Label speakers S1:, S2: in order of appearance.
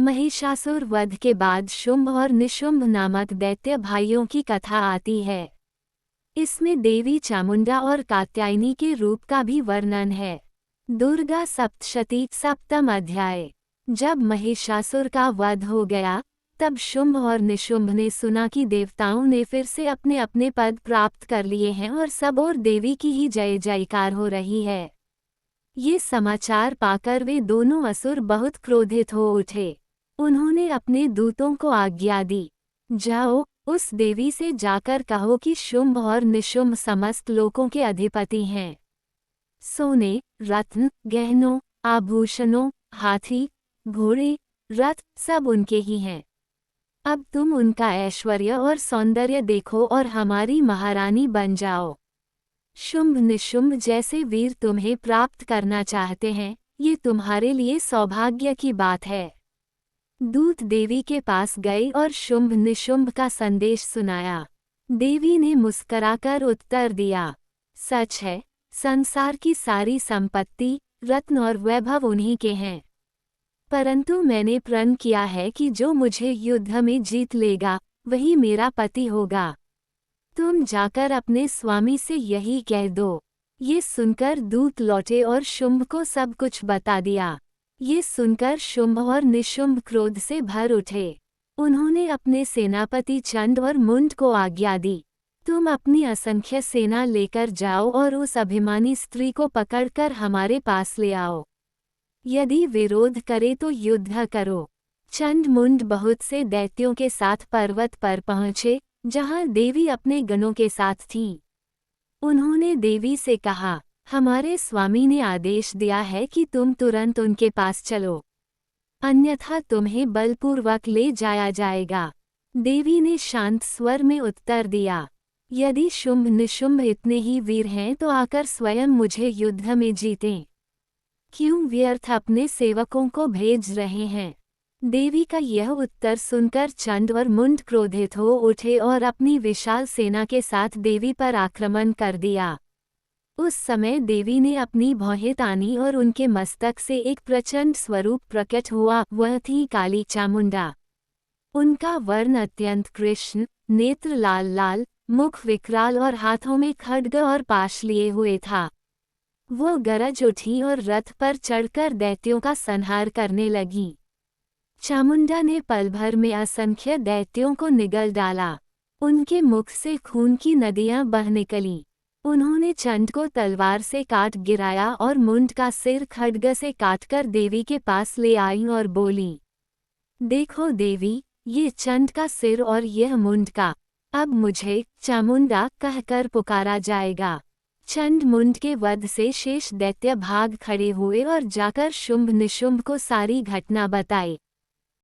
S1: महिषासुर वध के बाद शुंभ और निशुंभ नामक दैत्य भाइयों की कथा आती है। इसमें देवी चामुंडा और कात्यायनी के रूप का भी वर्णन है। दुर्गा सप्तशती सप्तम अध्याय। जब महिषासुर का वध हो गया तब शुंभ और निशुंभ ने सुना कि देवताओं ने फिर से अपने अपने पद प्राप्त कर लिए हैं और सब और देवी की ही जय जयकार हो रही है। ये समाचार पाकर वे दोनों असुर बहुत क्रोधित हो उठे। उन्होंने अपने दूतों को आज्ञा दी, जाओ उस देवी से जाकर कहो कि शुंभ और निशुंभ समस्त लोकों के अधिपति हैं। सोने, रत्न, गहनों, आभूषणों, हाथी, घोड़े, रथ सब उनके ही हैं। अब तुम उनका ऐश्वर्य और सौंदर्य देखो और हमारी महारानी बन जाओ। शुंभ निशुंभ जैसे वीर तुम्हें प्राप्त करना चाहते हैं, ये तुम्हारे लिए सौभाग्य की बात है। दूत देवी के पास गए और शुंभ निशुंभ का संदेश सुनाया। देवी ने मुस्कराकर उत्तर दिया, सच है, संसार की सारी संपत्ति, रत्न और वैभव उन्हीं के हैं। परंतु मैंने प्रण किया है कि जो मुझे युद्ध में जीत लेगा वही मेरा पति होगा। तुम जाकर अपने स्वामी से यही कह दो। ये सुनकर दूत लौटे और शुंभ को सब कुछ बता दिया। ये सुनकर शुंभ और निशुंभ क्रोध से भर उठे। उन्होंने अपने सेनापति चंड और मुंड को आज्ञा दी, तुम अपनी असंख्य सेना लेकर जाओ और उस अभिमानी स्त्री को पकड़कर हमारे पास ले आओ। यदि विरोध करे तो युद्ध करो। चंड मुंड बहुत से दैत्यों के साथ पर्वत पर पहुँचे जहाँ देवी अपने गणों के साथ थी। उन्होंने देवी से कहा, हमारे स्वामी ने आदेश दिया है कि तुम तुरंत उनके पास चलो, अन्यथा तुम्हें बलपूर्वक ले जाया जाएगा। देवी ने शांत स्वर में उत्तर दिया, यदि शुंभ निशुंभ इतने ही वीर हैं तो आकर स्वयं मुझे युद्ध में जीतें। क्यों व्यर्थ अपने सेवकों को भेज रहे हैं? देवी का यह उत्तर सुनकर चंड और मुंड क्रोधित हो उठे और अपनी विशाल सेना के साथ देवी पर आक्रमण कर दिया। उस समय देवी ने अपनी भौहें तानी और उनके मस्तक से एक प्रचंड स्वरूप प्रकट हुआ, वह थी काली चामुंडा। उनका वर्ण अत्यंत कृष्ण, नेत्र लाल लाल, मुख विकराल और हाथों में खड्ग और पाश लिए हुए था। वो गरज उठी और रथ पर चढ़कर दैत्यों का संहार करने लगी। चामुंडा ने पल भर में असंख्य दैत्यों को निगल डाला। उनके मुख से खून की नदियां बह निकलीं। उन्होंने चंड को तलवार से काट गिराया और मुंड का सिर खड्ग से काटकर देवी के पास ले आई और बोली, देखो देवी, ये चंड का सिर और यह मुंड का। अब मुझे चामुंडा कहकर पुकारा जाएगा। चंड मुंड के वध से शेष दैत्य भाग खड़े हुए और जाकर शुंभ निशुंभ को सारी घटना बताई।